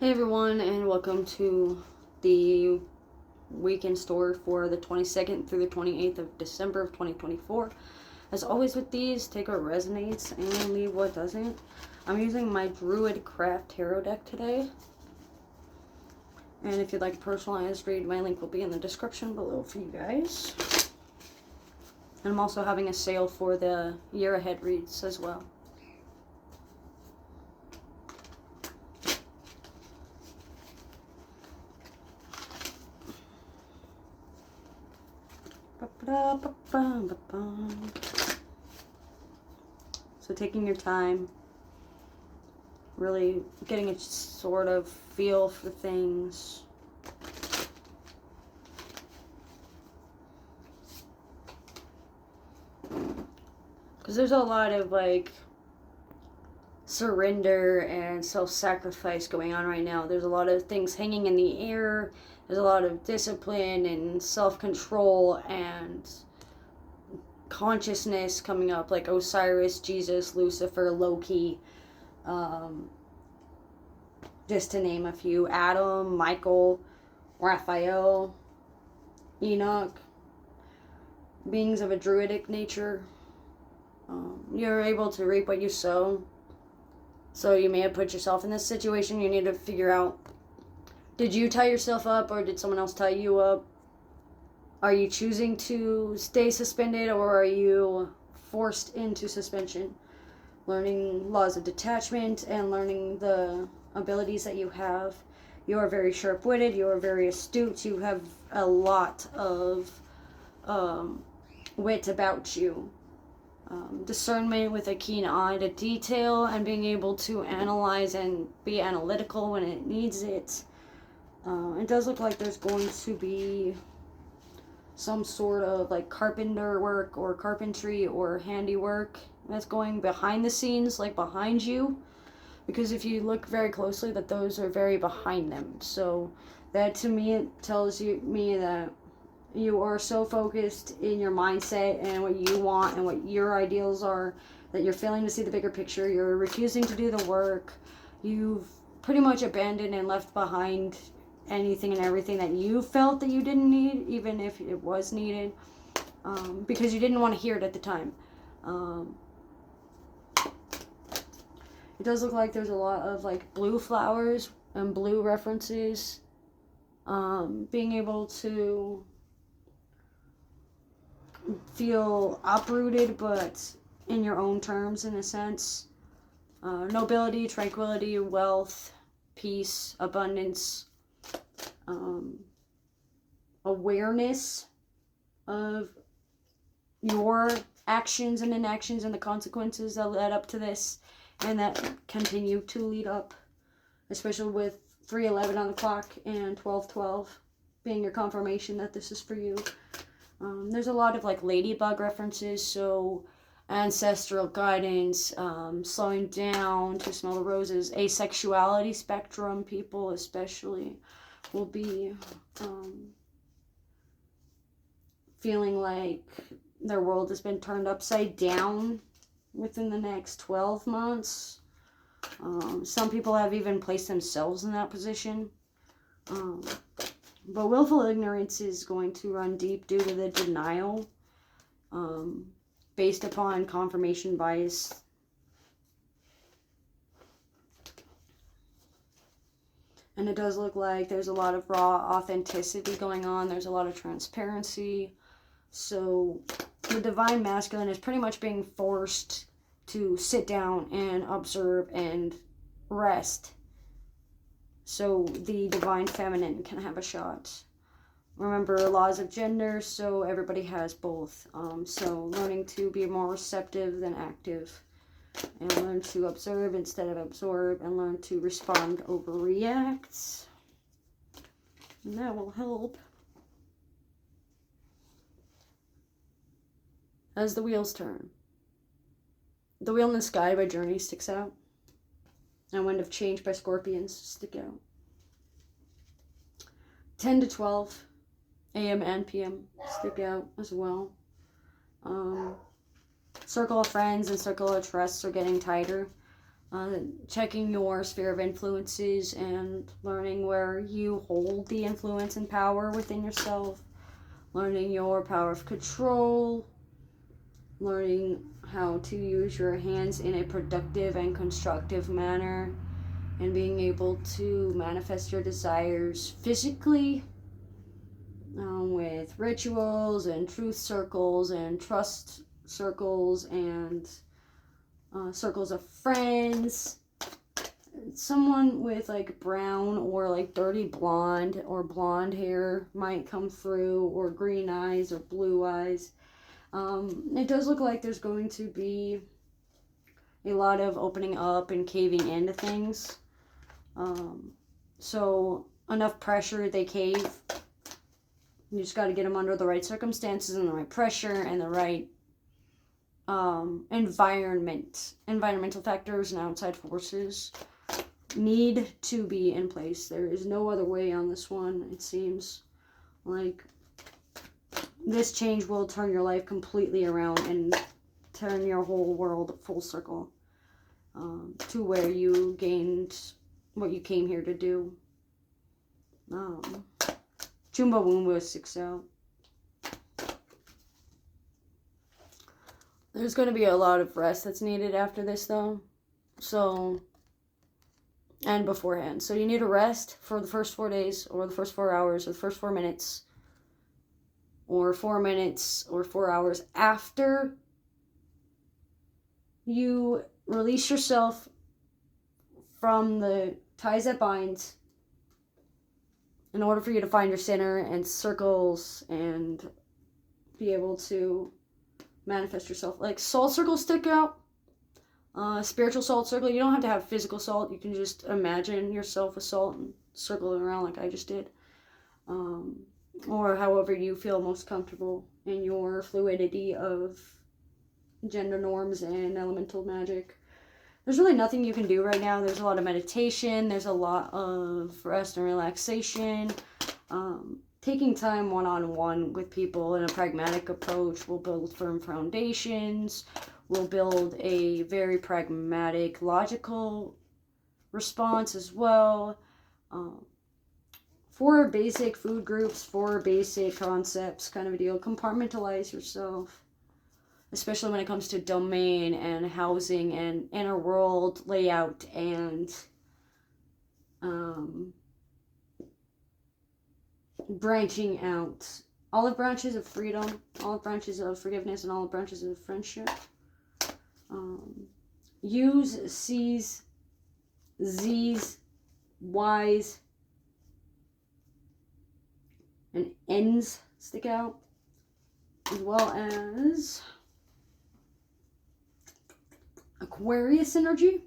Hey everyone, and welcome to the weekend store for the 22nd through the 28th of December of 2024. As always with these, take what resonates and leave what doesn't. I'm using my Druid Craft Tarot deck today. And if you'd like a personalized read, my link will be in the description below for you guys. And I'm also having a sale for the year ahead reads as well. So taking your time, really getting a sort of feel for things. Because there's a lot of like surrender and self-sacrifice going on right now. There's a lot of things hanging in the air. There's a lot of discipline and self-control and consciousness coming up, like Osiris, Jesus, Lucifer, Loki, just to name a few. Adam, Michael, Raphael, Enoch, beings of a druidic nature. You're able to reap what you sow. So you may have put yourself in this situation. You need to figure out, did you tie yourself up or did someone else tie you up? Are you choosing to stay suspended or are you forced into suspension? Learning laws of detachment and learning the abilities that you have. You are very sharp-witted. You are very astute. You have a lot of wit about you. Discernment with a keen eye to detail and being able to analyze and be analytical when it needs it. It does look like there's going to be some sort of like carpenter work or carpentry or handiwork that's going behind the scenes, like behind you, because if you look very closely, that those are very behind them. So that to me, it tells me that you are so focused in your mindset and what you want and what your ideals are that you're failing to see the bigger picture. You're refusing to do the work. You've pretty much abandoned and left behind anything and everything that you felt that you didn't need, even if it was needed, because you didn't want to hear it at the time. It does look like there's a lot of like blue flowers and blue references. Being able to feel uprooted, but in your own terms, in a sense. Nobility, tranquility, wealth, peace, abundance, awareness of your actions and inactions and the consequences that led up to this and that continue to lead up, especially with 3:11 on the clock and 12:12 being your confirmation that this is for you. There's a lot of like ladybug references, so ancestral guidance, slowing down to smell the roses, asexuality spectrum people especially will be feeling like their world has been turned upside down within the next 12 months. Some people have even placed themselves in that position. But willful ignorance is going to run deep due to the denial, based upon confirmation bias. And it does look like there's a lot of raw authenticity going on. There's a lot of transparency. So the divine masculine is pretty much being forced to sit down and observe and rest, so the divine feminine can have a shot. Remember, laws of gender, so everybody has both. So learning to be more receptive than active, and learn to observe instead of absorb, and learn to respond over react. And that will help. As the wheels turn. The Wheel in the Sky by Journey sticks out. And Wind of Change by Scorpions stick out. 10 to 12 a.m. and p.m. stick out as well. Circle of friends and circle of trusts are getting tighter. checking your sphere of influences and learning where you hold the influence and power within yourself, learning your power of control, learning how to use your hands in a productive and constructive manner, and being able to manifest your desires physically with rituals and truth circles and trust circles and circles of friends. Someone with like brown or like dirty blonde or blonde hair might come through, or green eyes or blue eyes. It does look like there's going to be a lot of opening up and caving into things. So enough pressure, they cave. You just got to get them under the right circumstances and the right pressure and the right environmental factors and outside forces need to be in place. There is no other way on this one. It seems like this change will turn your life completely around and turn your whole world full circle to where you gained what you came here to do. Chumbawamba sticks out. There's going to be a lot of rest that's needed after this, though. So, and beforehand. So you need a rest for the first 4 days, or the first 4 hours, or the first 4 minutes, or 4 minutes, or 4 hours after you release yourself from the ties that bind, in order for you to find your center and circles and be able to manifest yourself. Like soul circles stick out. Spiritual salt circle. You don't have to have physical salt. You can just imagine yourself with salt and circle it around like I just did. Or however you feel most comfortable in your fluidity of gender norms and elemental magic. There's really nothing you can do right now. There's a lot of meditation. There's a lot of rest and relaxation. Taking time one-on-one with people in a pragmatic approach will build firm foundations, will build a very pragmatic, logical response as well. 4 basic food groups, 4 basic concepts kind of a deal. Compartmentalize yourself, especially when it comes to domain and housing and inner world layout and branching out. Olive branches of freedom, olive branches of forgiveness, and olive branches of friendship. U's, C's, Z's, Y's, and N's stick out, as well as Aquarius energy.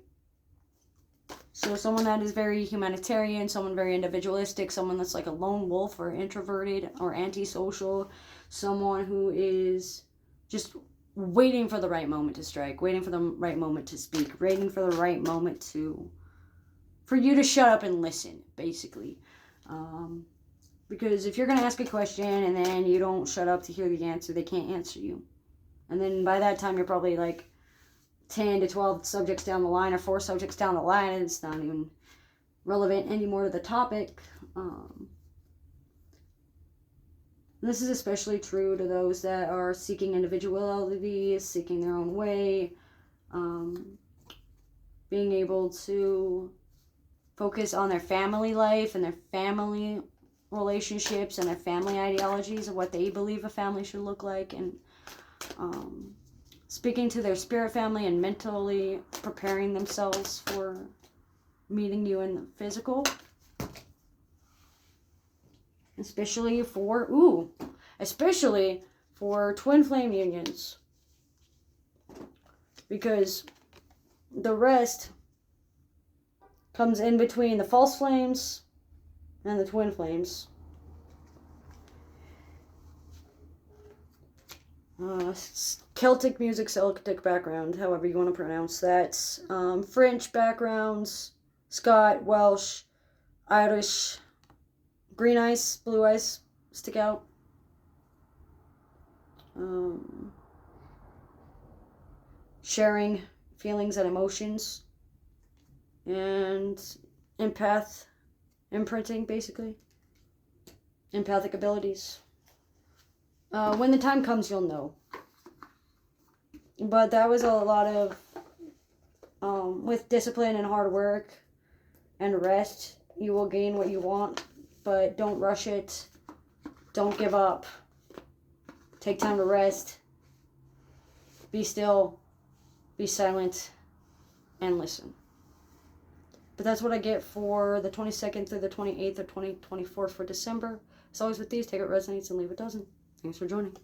So someone that is very humanitarian, someone very individualistic, someone that's like a lone wolf or introverted or antisocial, someone who is just waiting for the right moment to strike, waiting for the right moment to speak, waiting for the right moment for you to shut up and listen, basically. Because if you're going to ask a question and then you don't shut up to hear the answer, they can't answer you. And then by that time, you're probably like 10 to 12 subjects down the line, or 4 subjects down the line, and it's not even relevant anymore to the topic. This is especially true to those that are seeking individuality, seeking their own way, being able to focus on their family life and their family relationships and their family ideologies of what they believe a family should look like, and speaking to their spirit family and mentally preparing themselves for meeting you in the physical. Especially for twin flame unions. Because the rest comes in between the false flames and the twin flames. Celtic music, Celtic background, however you want to pronounce that. French backgrounds, Scot, Welsh, Irish, green eyes, blue eyes stick out. Sharing feelings and emotions and imprinting, basically. Empathic abilities. When the time comes, you'll know. But that was a lot of, with discipline and hard work and rest, you will gain what you want, but don't rush it. Don't give up. Take time to rest. Be still. Be silent. And listen. But that's what I get for the 22nd through the 28th of 2024 for December. As always with these, take what resonates and leave it doesn't. Thanks for joining.